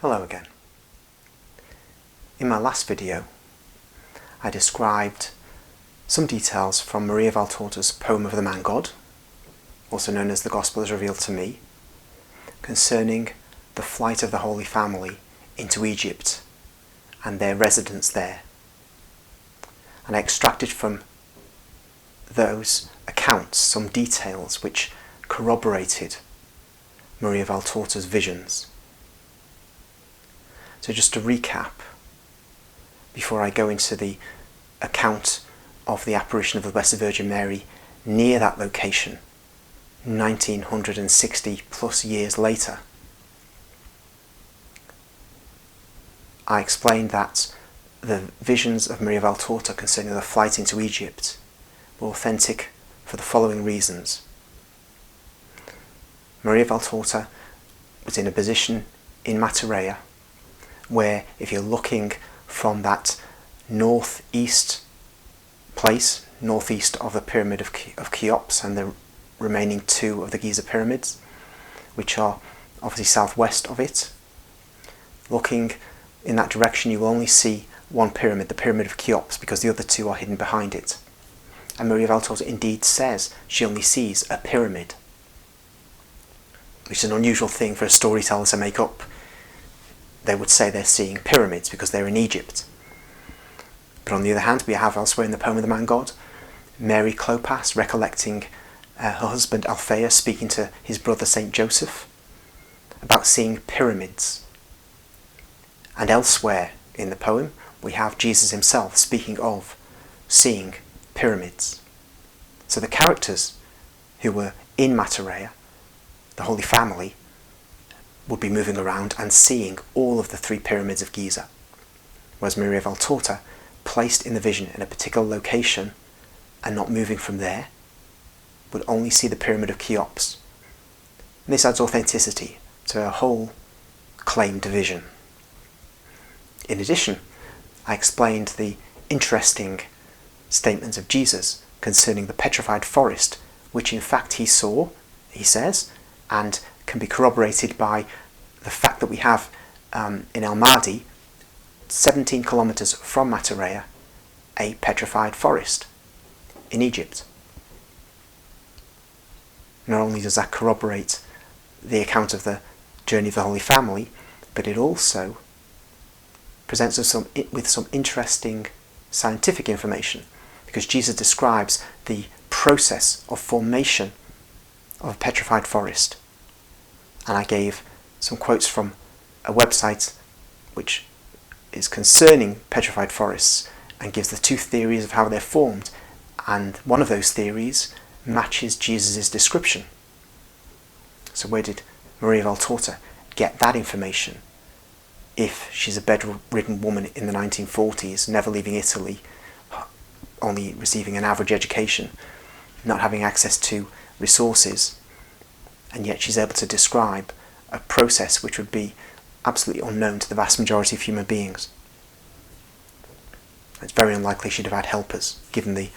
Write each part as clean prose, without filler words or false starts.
Hello again. In my last video, I described some details from Maria Valtorta's poem of the Man God, also known as The Gospel as Revealed to Me, concerning the flight of the Holy Family into Egypt and their residence there. And I extracted from those accounts some details which corroborated Maria Valtorta's visions. So just to recap, before I go into the account of the apparition of the Blessed Virgin Mary near that location, 1960 plus years later, I explained that the visions of Maria Valtorta concerning the flight into Egypt were authentic for the following reasons. Maria Valtorta was in a position in Maturea where, if you're looking from that northeast place, northeast of the pyramid of Cheops and the remaining two of the Giza pyramids, which are obviously southwest of it, looking in that direction you will only see one pyramid, the pyramid of Cheops, because the other two are hidden behind it. And Maria Valtorta indeed says she only sees a pyramid, which is an unusual thing for a storyteller to make up. They would say they're seeing pyramids because they're in Egypt. But on the other hand, we have elsewhere in the poem of the Man God, Mary Clopas recollecting her husband Alphaeus speaking to his brother Saint Joseph about seeing pyramids. And elsewhere in the poem, we have Jesus himself speaking of seeing pyramids. So the characters who were in Maturea, the Holy Family, would be moving around and seeing all of the three pyramids of Giza, whereas Maria Valtorta, placed in the vision in a particular location and not moving from there, would only see the pyramid of Cheops. And this adds authenticity to her whole claimed vision. In addition, I explained the interesting statements of Jesus concerning the petrified forest, which in fact he saw, he says, and can be corroborated by the fact that we have in El Mahdi, 17 kilometers from Maturea, a petrified forest in Egypt. Not only does that corroborate the account of the journey of the Holy Family, but it also presents us with some interesting scientific information, because Jesus describes the process of formation of a petrified forest. And I gave some quotes from a website which is concerning petrified forests and gives the two theories of how they're formed, and one of those theories matches Jesus' description. So where did Maria Valtorta get that information if she's a bedridden woman in the 1940s, never leaving Italy, only receiving an average education, not having access to resources, and yet she's able to describe a process which would be absolutely unknown to the vast majority of human beings? It's very unlikely she'd have had helpers, given the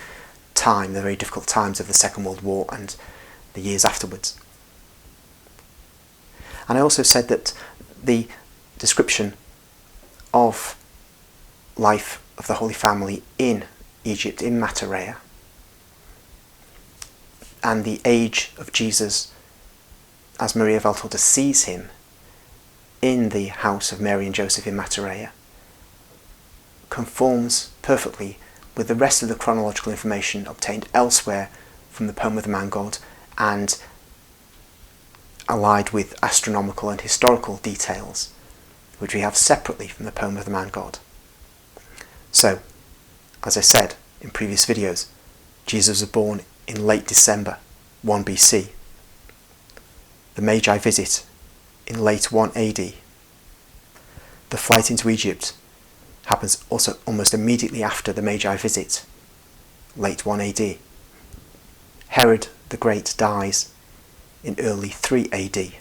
very difficult times of the Second World War and the years afterwards. And I also said that the description of life of the Holy Family in Egypt, in Maturea, and the age of Jesus as Maria Valtorta sees him in the house of Mary and Joseph in Maturea, conforms perfectly with the rest of the chronological information obtained elsewhere from the poem of the Man God, and allied with astronomical and historical details which we have separately from the poem of the Man God. So, as I said in previous videos, Jesus was born in late December 1 BC. The Magi visit in late 1 AD. The flight into Egypt happens also almost immediately after the Magi visit, late 1 AD. Herod the Great dies in early 3 AD.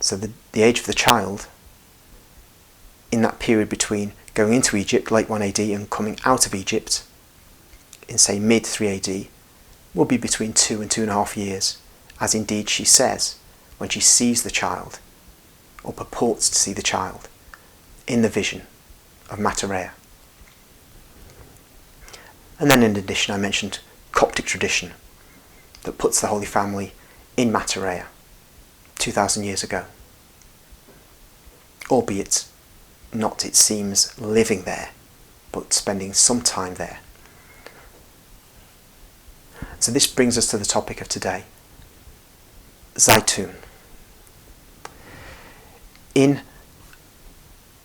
So the age of the child, in that period between going into Egypt, late 1 AD, and coming out of Egypt, in say mid 3 AD, will be between 2 and 2.5 years, as indeed she says when she sees the child, or purports to see the child, in the vision of Matarea. And then in addition I mentioned Coptic tradition that puts the Holy Family in Matarea 2,000 years ago, albeit not, it seems, living there, but spending some time there. So this brings us to the topic of today, Zeitoun. In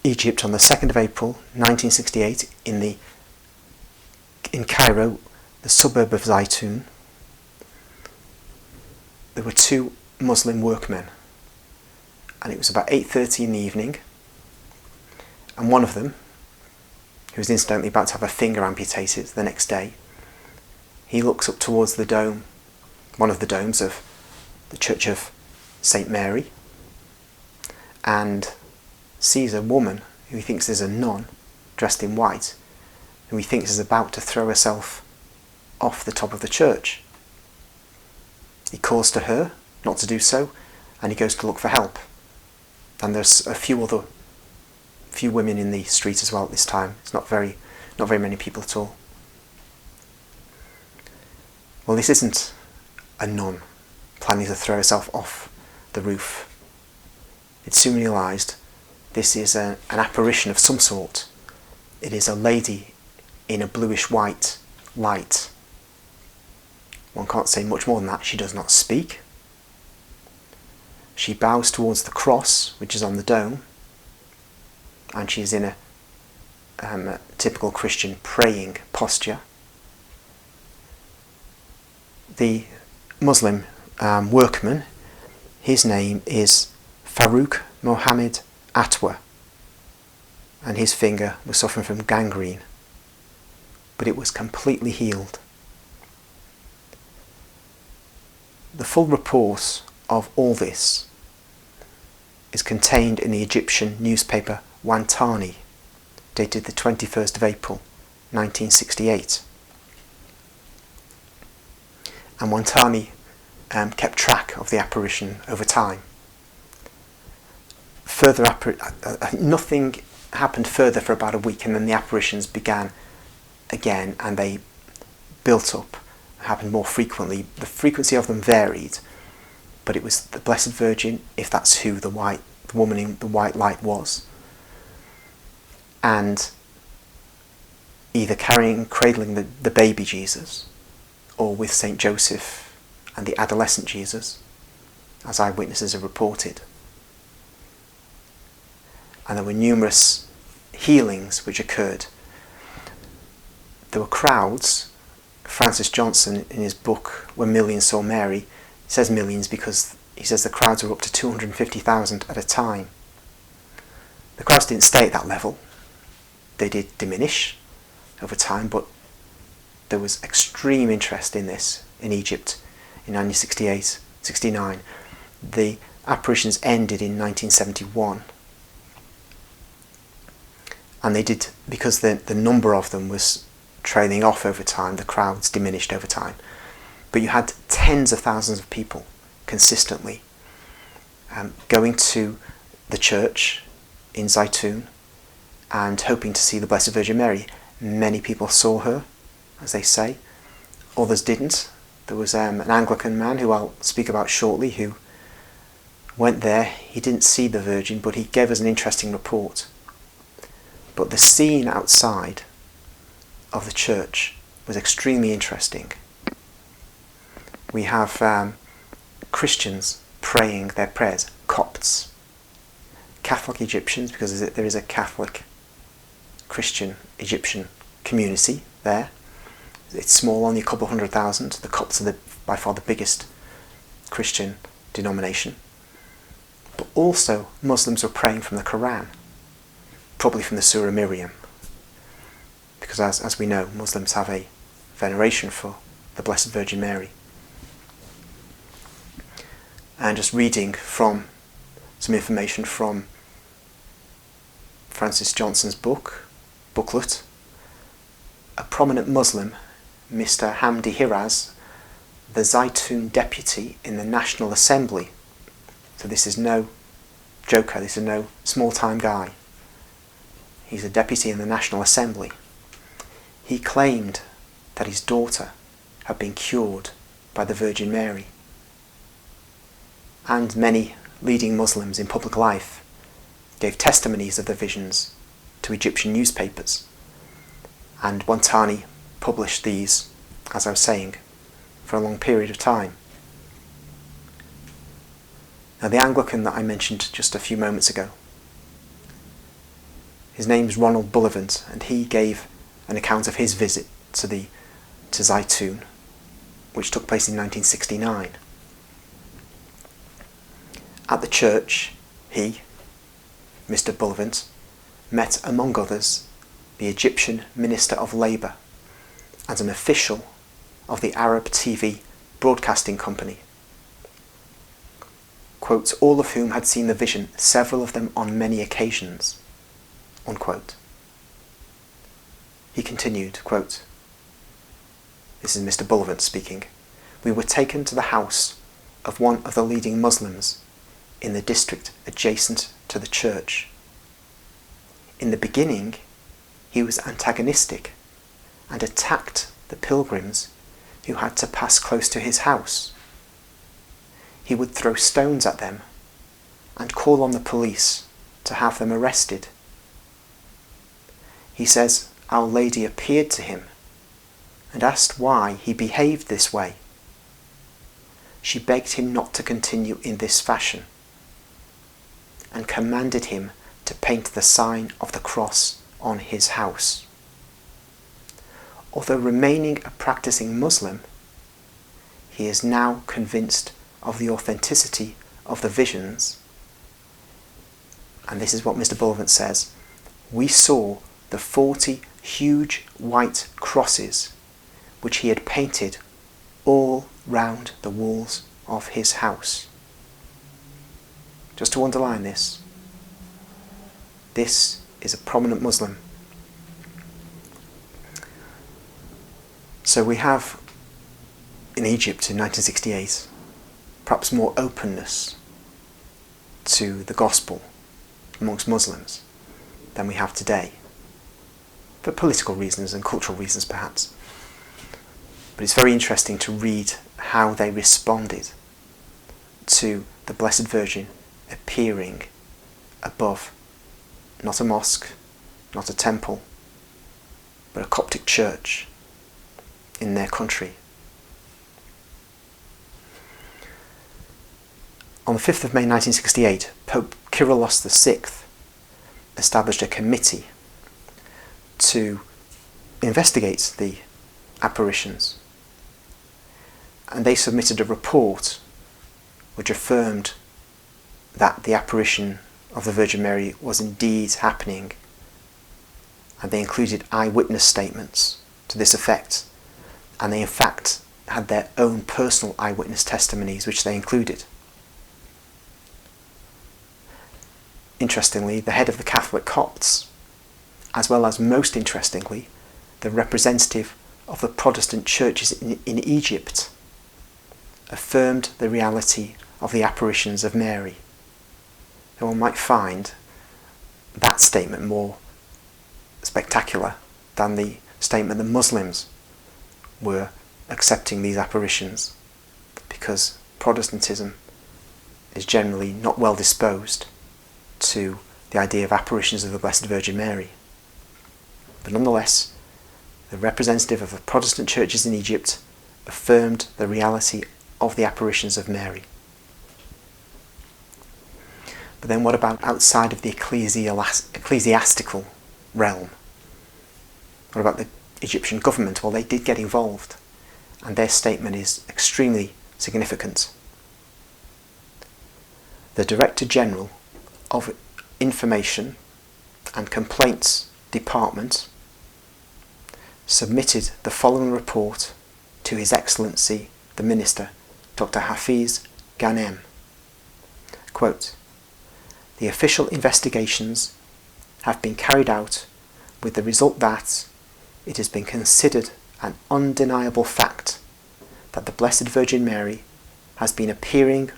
Egypt on the 2nd of April 1968, in Cairo, the suburb of Zeitoun, there were two Muslim workmen, and it was about 8:30 in the evening, and one of them, who was incidentally about to have a finger amputated the next day, he looks up towards the dome, one of the domes of the Church of St. Mary, and sees a woman who he thinks is a nun, dressed in white, who he thinks is about to throw herself off the top of the church. He calls to her not to do so, and he goes to look for help. And there's a few women in the street as well at this time. It's not very many people at all. Well, this isn't a nun planning to throw herself off the roof. It's soon realised this is an apparition of some sort. It is a lady in a bluish white light. One can't say much more than that. She does not speak. She bows towards the cross, which is on the dome, and she is in a typical Christian praying posture. The Muslim workman, his name is Farouk Mohammed Atwa, and his finger was suffering from gangrene, but it was completely healed. The full report of all this is contained in the Egyptian newspaper Wantani, dated the 21st of April 1968. And Wantani kept track of the apparition over time. Nothing happened further for about a week, and then the apparitions began again, and they built up, happened more frequently. The frequency of them varied, but it was the Blessed Virgin, if that's who the woman in the white light was, and either cradling the baby Jesus, or with St. Joseph and the adolescent Jesus, as eyewitnesses have reported. And there were numerous healings which occurred. There were crowds. Francis Johnson, in his book When Millions Saw Mary, says millions because he says the crowds were up to 250,000 at a time. The crowds didn't stay at that level. They did diminish over time, but there was extreme interest in this in Egypt in 1968-69. The apparitions ended in 1971. And they did, because the number of them was trailing off over time, the crowds diminished over time. But you had tens of thousands of people consistently going to the church in Zeitoun and hoping to see the Blessed Virgin Mary. Many people saw her, as they say. Others didn't. There was an Anglican man, who I'll speak about shortly, who went there. He didn't see the Virgin, but he gave us an interesting report. But the scene outside of the church was extremely interesting. We have Christians praying their prayers, Copts, Catholic Egyptians, because there is a Catholic Christian Egyptian community there. It's small, only a couple of 100,000. The Copts are by far the biggest Christian denomination. But also Muslims were praying from the Quran, probably from the Surah Miriam, because as we know, Muslims have a veneration for the Blessed Virgin Mary. And just reading from some information from Francis Johnson's booklet, a prominent Muslim, Mr. Hamdi Hiraz, the Zeitoun deputy in the National Assembly, So this is no joker, this is no small-time guy. He's a deputy in the National Assembly. He claimed that his daughter had been cured by the Virgin Mary. And many leading Muslims in public life gave testimonies of the visions to Egyptian newspapers. And Wantani published these, as I was saying, for a long period of time. Now, the Anglican that I mentioned just a few moments ago, his name's Ronald Bullivant, and he gave an account of his visit to Zeitoun, which took place in 1969. At the church, he, Mr. Bullivant, met, among others, the Egyptian Minister of Labour and an official of the Arab TV broadcasting company. Quote, all of whom had seen the vision, several of them on many occasions. Unquote. He continued, quote, this is Mr. Bullivant speaking, we were taken to the house of one of the leading Muslims in the district adjacent to the church. In the beginning, he was antagonistic and attacked the pilgrims who had to pass close to his house. He would throw stones at them and call on the police to have them arrested. He says Our Lady appeared to him and asked why he behaved this way. She begged him not to continue in this fashion and commanded him to paint the sign of the cross on his house. Although remaining a practicing Muslim, he is now convinced of the authenticity of the visions. And this is what Mr. Bullivant says. We saw the 40 huge white crosses which he had painted all round the walls of his house. Just to underline this is a prominent Muslim. So we have in Egypt in 1968 perhaps more openness to the gospel amongst Muslims than we have today, for political reasons and cultural reasons perhaps. But it's very interesting to read how they responded to the Blessed Virgin appearing above not a mosque, not a temple, but a Coptic church in their country. On the 5th of May 1968, Pope Kyrillos VI established a committee to investigate the apparitions, and they submitted a report which affirmed that the apparition of the Virgin Mary was indeed happening, and they included eyewitness statements to this effect, and they in fact had their own personal eyewitness testimonies which they included. Interestingly, the head of the Catholic Copts, as well as most interestingly, the representative of the Protestant churches in Egypt, affirmed the reality of the apparitions of Mary. And one might find that statement more spectacular than the statement that Muslims were accepting these apparitions, because Protestantism is generally not well disposed to the idea of apparitions of the Blessed Virgin Mary. But nonetheless, the representative of the Protestant churches in Egypt affirmed the reality of the apparitions of Mary. But then what about outside of the ecclesiastical realm? What about the Egyptian government? Well, they did get involved, and their statement is extremely significant. The Director General of Information and Complaints Department submitted the following report to His Excellency the Minister, Dr. Hafiz Ghanem. Quote, the official investigations have been carried out with the result that it has been considered an undeniable fact that the Blessed Virgin Mary has been appearing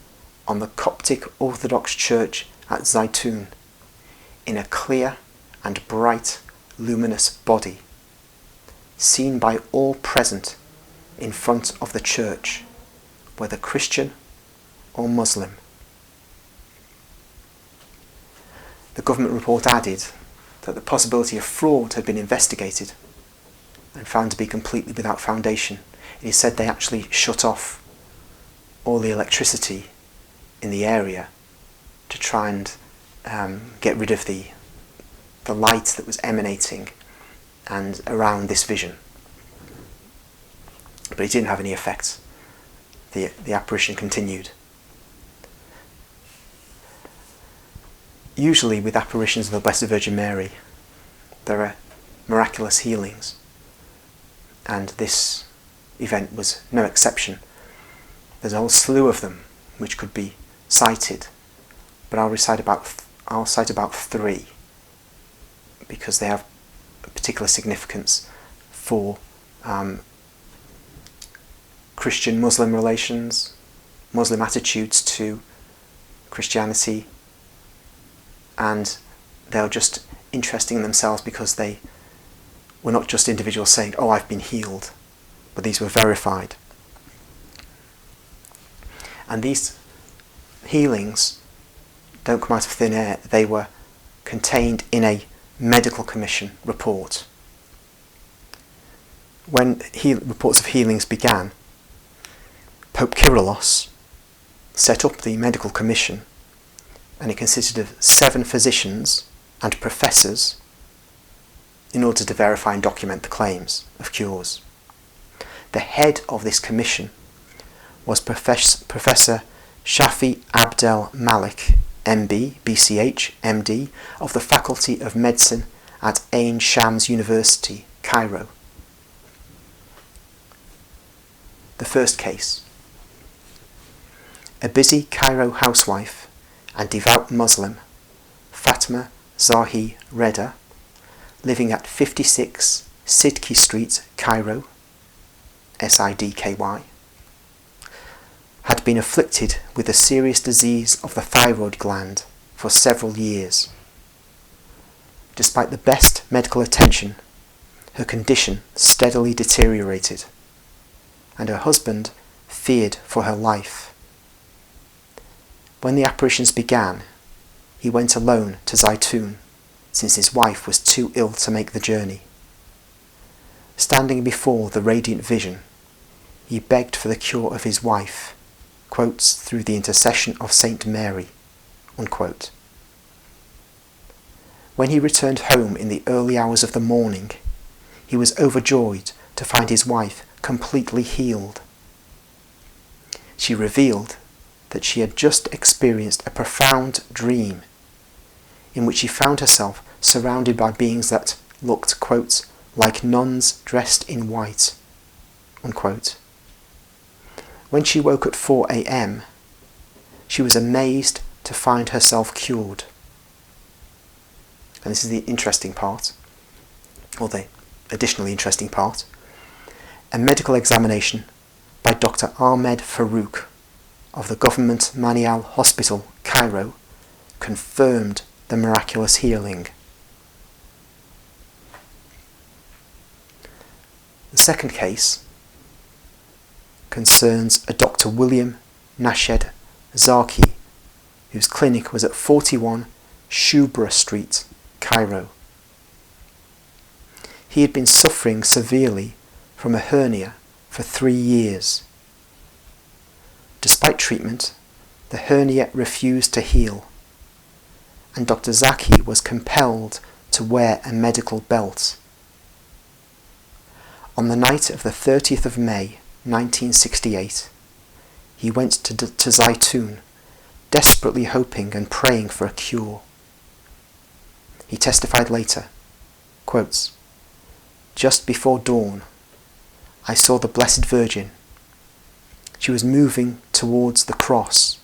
on the Coptic Orthodox Church at Zeitoun in a clear and bright, luminous body, seen by all present in front of the church, whether Christian or Muslim. The government report added that the possibility of fraud had been investigated and found to be completely without foundation. It is said they actually shut off all the electricity in the area to try and get rid of the light that was emanating and around this vision. But it didn't have any effect. The apparition continued. Usually with apparitions of the Blessed Virgin Mary, there are miraculous healings, and this event was no exception. There's a whole slew of them which could be cited, but I'll cite about 3 because they have a particular significance for Christian-Muslim relations, Muslim attitudes to Christianity, and they're just interesting in themselves because they were not just individuals saying, "Oh, I've been healed," but these were verified. And these healings don't come out of thin air. They were contained in a medical commission report. When reports of healings began, Pope Kyrillos set up the medical commission, and it consisted of 7 physicians and professors in order to verify and document the claims of cures. The head of this commission was Professor Shafi Abdel Malik, MB, BCH, MD, of the Faculty of Medicine at Ain Shams University, Cairo. The first case. A busy Cairo housewife and devout Muslim, Fatma Zahi Reda, living at 56 Sidki Street, Cairo, SIDKY, had been afflicted with a serious disease of the thyroid gland for several years. Despite the best medical attention, her condition steadily deteriorated, and her husband feared for her life. When the apparitions began, he went alone to Zeitoun, since his wife was too ill to make the journey. Standing before the radiant vision, he begged for the cure of his wife, quotes, "through the intercession of Saint Mary," unquote. When he returned home in the early hours of the morning, he was overjoyed to find his wife completely healed. She revealed that she had just experienced a profound dream in which she found herself surrounded by beings that looked, quote, "like nuns dressed in white," unquote. When she woke at 4 a.m, she was amazed to find herself cured. And this is the interesting part, or the additionally interesting part. A medical examination by Dr. Ahmed Farouk of the Government Manial Hospital, Cairo, confirmed the miraculous healing. The second case concerns a Dr. William Nashed Zaki, whose clinic was at 41 Shubra Street, Cairo. He had been suffering severely from a hernia for 3 years. Despite treatment, the hernia refused to heal, and Dr. Zaki was compelled to wear a medical belt. On the night of the 30th of May, 1968, he went to Zeitoun, desperately hoping and praying for a cure. He testified later, quotes, "Just before dawn, I saw the Blessed Virgin. She was moving towards the cross.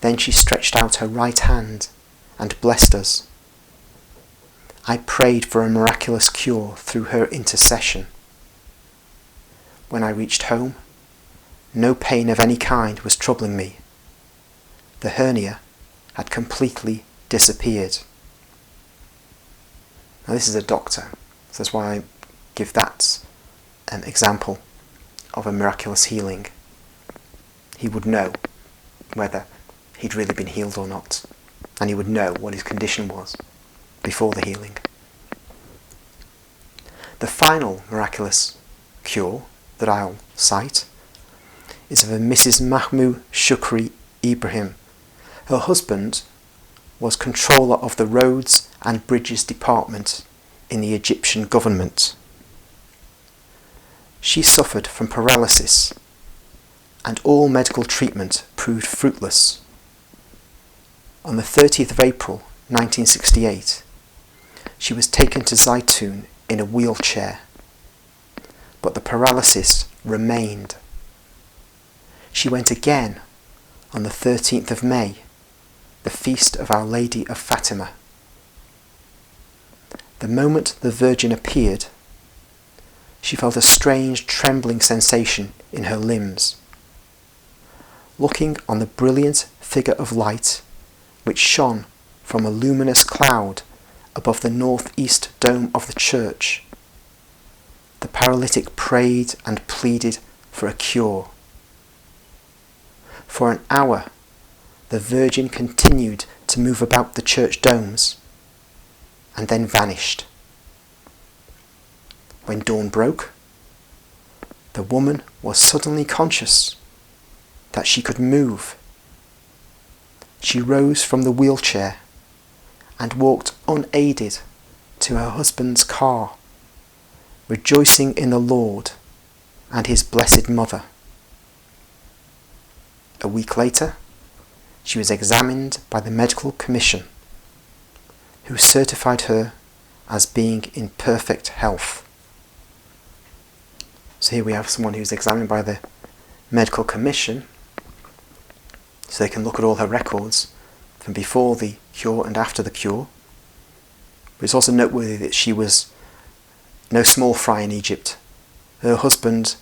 Then she stretched out her right hand and blessed us. I prayed for a miraculous cure through her intercession. When I reached home, no pain of any kind was troubling me. The hernia had completely disappeared. Now this is a doctor, so that's why I give that example of a miraculous healing. He would know whether he'd really been healed or not, and he would know what his condition was before the healing. The final miraculous cure that I'll cite is of a Mrs. Mahmou Shukri Ibrahim. Her husband was controller of the Roads and Bridges Department in the Egyptian government. She suffered from paralysis, and all medical treatment proved fruitless. On the 30th of April 1968, she was taken to Zeitoun in a wheelchair, but the paralysis remained. She went again on the 13th of May, the feast of Our Lady of Fatima. The moment the Virgin appeared, she felt a strange trembling sensation in her limbs. Looking on the brilliant figure of light which shone from a luminous cloud above the northeast dome of the church, the paralytic prayed and pleaded for a cure. For an hour, the Virgin continued to move about the church domes, and then vanished. When dawn broke, the woman was suddenly conscious that she could move. She rose from the wheelchair and walked unaided to her husband's car, rejoicing in the Lord and his Blessed Mother. A week later, she was examined by the medical commission, who certified her as being in perfect health. So here we have someone who's examined by the medical commission, so they can look at all her records from before the cure and after the cure. But it's also noteworthy that she was no small fry in Egypt. Her husband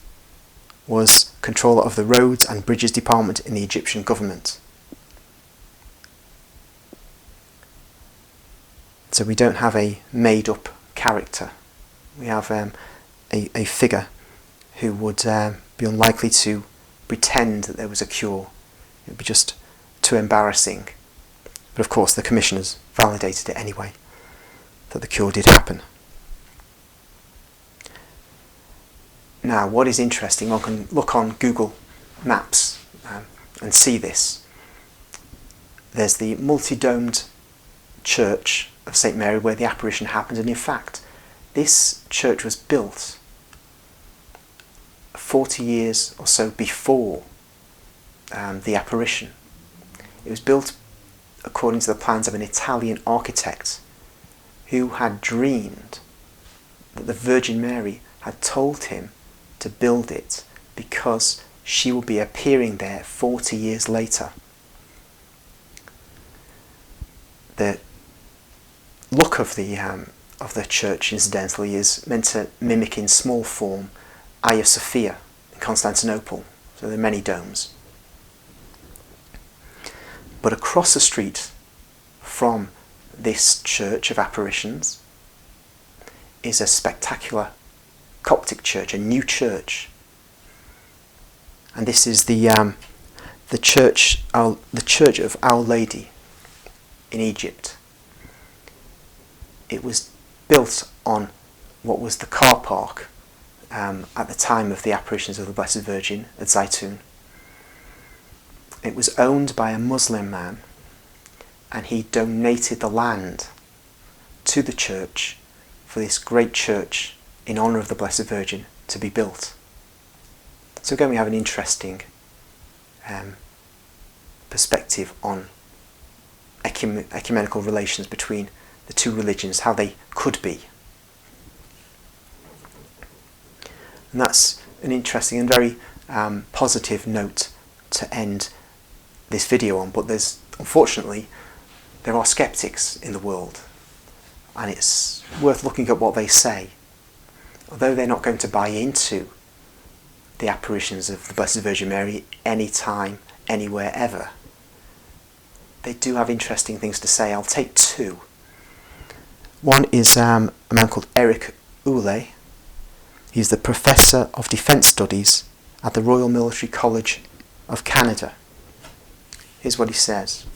was controller of the Roads and Bridges Department in the Egyptian government. So we don't have a made-up character. We have a figure who would be unlikely to pretend that there was a cure. It would be just too embarrassing. But of course the commissioners validated it anyway, that the cure did happen. Now, what is interesting, one can look on Google Maps and see this. There's the multi-domed church of St. Mary where the apparition happened, and in fact, this church was built 40 years or so before the apparition. It was built according to the plans of an Italian architect who had dreamed that the Virgin Mary had told him to build it because she will be appearing there 40 years later. The look of the church, incidentally, is meant to mimic in small form Hagia Sophia in Constantinople. So there are many domes. But across the street from this church of apparitions is a spectacular Coptic church, a new church, and this is the church of Our Lady in Egypt. It was built on what was the car park at the time of the apparitions of the Blessed Virgin at Zeitoun. It was owned by a Muslim man, and he donated the land to the church for this great church in honour of the Blessed Virgin to be built. So again, we have an interesting perspective on ecumenical relations between the two religions, how they could be. And that's an interesting and very positive note to end this video on. But unfortunately, there are skeptics in the world, and it's worth looking at what they say. Although they're not going to buy into the apparitions of the Blessed Virgin Mary anytime, anywhere, ever. They do have interesting things to say. I'll take two. One is a man called Eric Oulé. He's the Professor of Defence Studies at the Royal Military College of Canada. Here's what he says.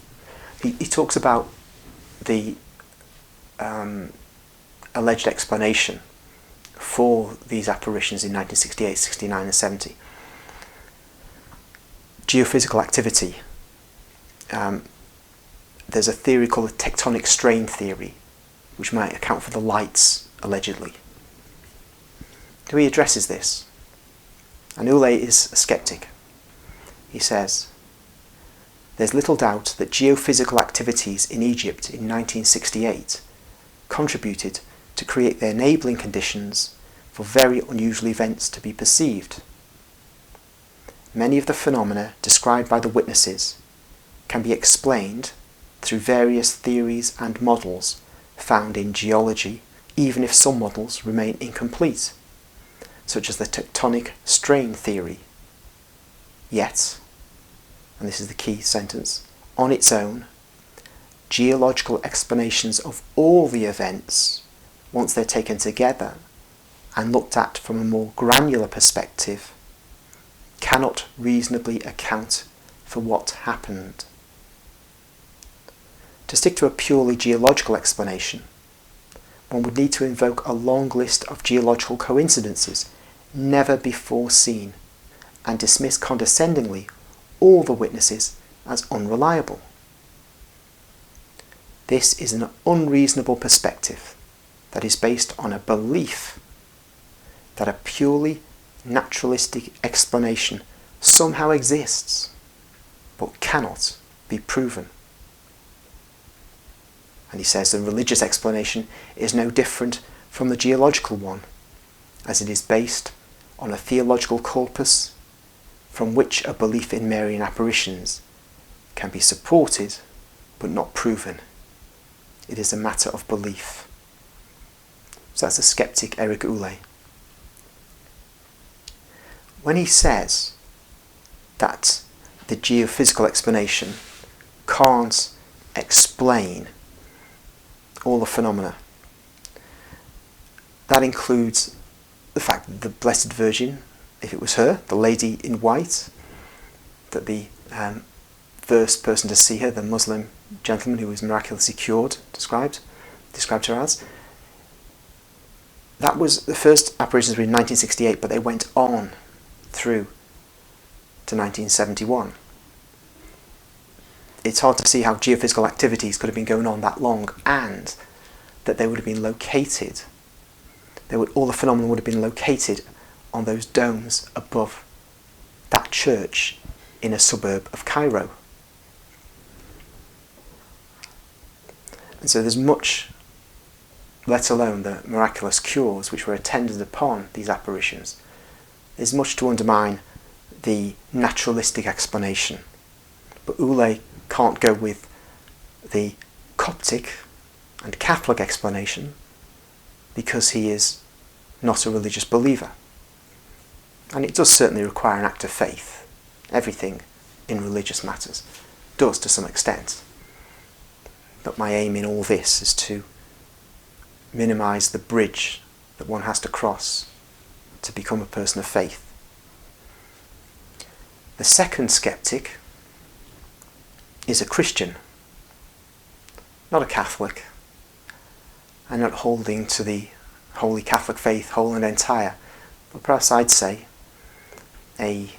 He talks about the alleged explanation for these apparitions in 1968, 69 and 70. Geophysical activity. There's a theory called the tectonic strain theory, which might account for the lights, allegedly. So he addresses this. And Oulé is a skeptic. He says, there's little doubt that geophysical activities in Egypt in 1968 contributed to create the enabling conditions for very unusual events to be perceived. Many of the phenomena described by the witnesses can be explained through various theories and models found in geology, even if some models remain incomplete, such as the tectonic strain theory. Yet, and this is the key sentence, on its own, geological explanations of all the events, once they're taken together and looked at from a more granular perspective, cannot reasonably account for what happened. To stick to a purely geological explanation, one would need to invoke a long list of geological coincidences never before seen and dismiss condescendingly all the witnesses as unreliable. This is an unreasonable perspective that is based on a belief that a purely naturalistic explanation somehow exists but cannot be proven. And he says the religious explanation is no different from the geological one, as it is based on a theological corpus from which a belief in Marian apparitions can be supported but not proven. It is a matter of belief. So that's the skeptic Eric Oulé. When he says that the geophysical explanation can't explain all the phenomena, that includes the fact that the Blessed Virgin, if it was her, the lady in white, that the first person to see her, the Muslim gentleman who was miraculously cured, described her as, that was the first apparitions were in 1968, but they went on through to 1971. It's hard to see how geophysical activities could have been going on that long, and that they would have been located. All the phenomena would have been located on those domes above that church in a suburb of Cairo. And so there's much, let alone the miraculous cures which were attended upon these apparitions, there's much to undermine the naturalistic explanation. But Oulé can't go with the Coptic and Catholic explanation because he is not a religious believer. And it does certainly require an act of faith. Everything in religious matters does to some extent. But my aim in all this is to minimise the bridge that one has to cross to become a person of faith. The second skeptic is a Christian, not a Catholic, and not holding to the Holy Catholic faith whole and entire, but perhaps I'd say a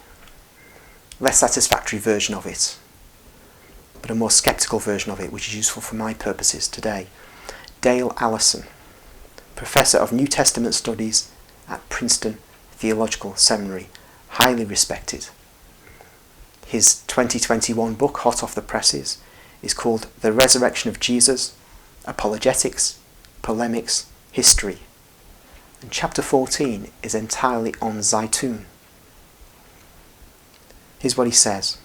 less satisfactory version of it, but a more sceptical version of it, which is useful for my purposes today. Dale Allison, Professor of New Testament Studies at Princeton Theological Seminary, highly respected. His 2021 book, hot off the presses, is called The Resurrection of Jesus, Apologetics, Polemics, History. And chapter 14 is entirely on Zeitoun. Here's what he says.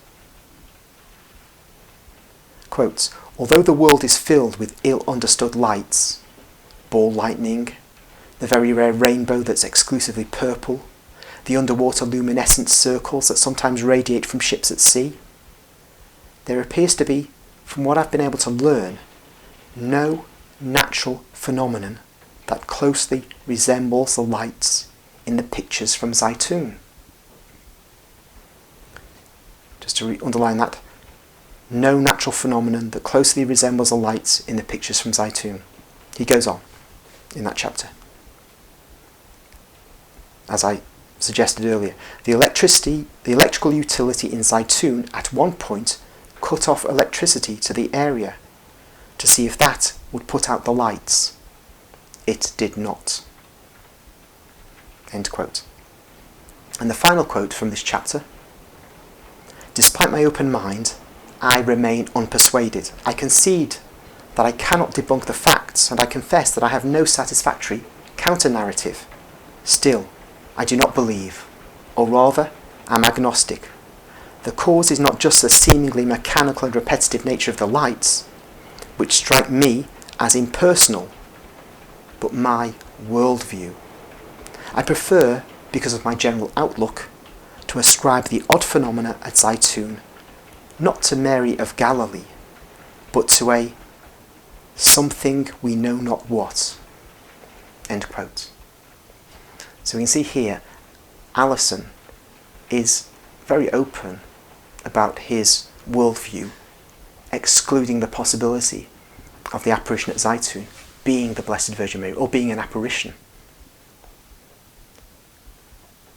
Quotes, although the world is filled with ill-understood lights, ball lightning, the very rare rainbow that's exclusively purple, the underwater luminescent circles that sometimes radiate from ships at sea. There appears to be, from what I've been able to learn, no natural phenomenon that closely resembles the lights in the pictures from Zeitoun. Just to underline that, no natural phenomenon that closely resembles the lights in the pictures from Zeitoun. He goes on in that chapter. As I suggested earlier, the electrical utility in Zeitoun at one point cut off electricity to the area to see if that would put out the lights. It did not. End quote. And the final quote from this chapter: despite my open mind, I remain unpersuaded. I concede that I cannot debunk the facts, and I confess that I have no satisfactory counter-narrative. Still, I do not believe, or rather, am agnostic. The cause is not just the seemingly mechanical and repetitive nature of the lights, which strike me as impersonal, but my worldview. I prefer, because of my general outlook, to ascribe the odd phenomena at Zeitoun not to Mary of Galilee, but to a something we know not what. End quote. So we can see here, Allison is very open about his worldview, excluding the possibility of the apparition at Zeitoun being the Blessed Virgin Mary, or being an apparition.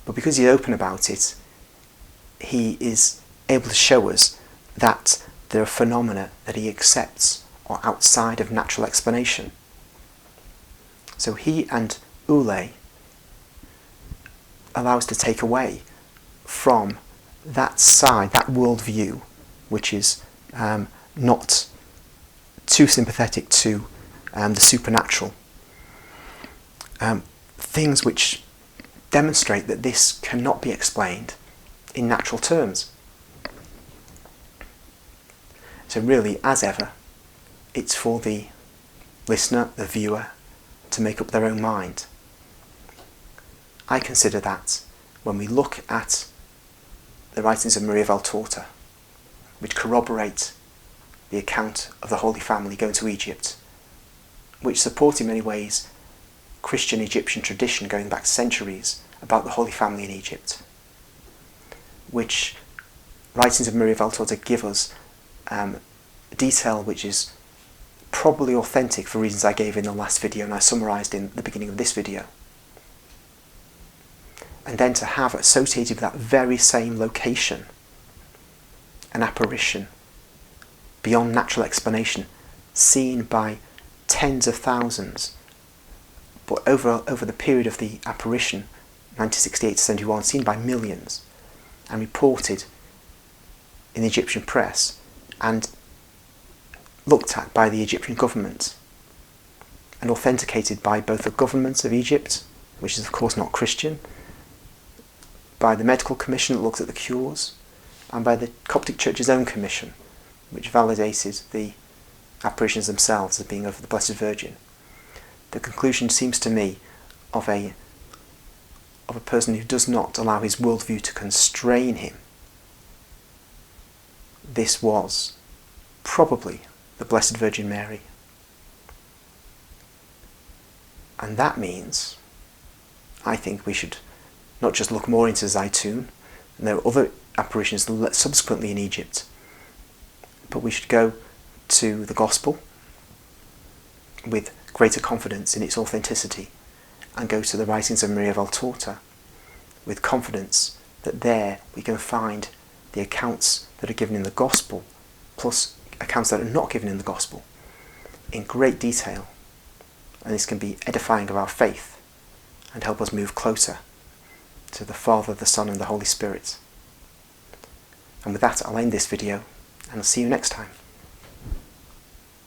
But because he's open about it, he is able to show us that there are phenomena that he accepts are outside of natural explanation. So he and Ule allow us to take away from that side, that worldview, which is not too sympathetic to the supernatural, things which demonstrate that this cannot be explained in natural terms. So really, as ever, it's for the listener, the viewer, to make up their own mind. I consider that when we look at the writings of Maria Valtorta, which corroborate the account of the Holy Family going to Egypt, which support in many ways Christian Egyptian tradition going back centuries about the Holy Family in Egypt, which writings of Maria Valtorta give us detail which is probably authentic for reasons I gave in the last video and I summarised in the beginning of this video. And then to have associated with that very same location an apparition beyond natural explanation, seen by tens of thousands, but over the period of the apparition, 1968 to 71, seen by millions, and reported in the Egyptian press, and looked at by the Egyptian government, and authenticated by both the government of Egypt, which is of course not Christian, by the medical commission that looked at the cures, and by the Coptic Church's own commission, which validated the apparitions themselves as being of the Blessed Virgin. The conclusion seems to me of a person who does not allow his worldview to constrain him. This was probably the Blessed Virgin Mary. And that means, I think we should not just look more into Zeitoun, and there are other apparitions subsequently in Egypt, but we should go to the Gospel with greater confidence in its authenticity, and go to the writings of Maria Valtorta with confidence that there we can find the accounts that are given in the Gospel, plus accounts that are not given in the Gospel, in great detail. And this can be edifying of our faith and help us move closer to the Father, the Son and the Holy Spirit. And with that, I'll end this video, and I'll see you next time.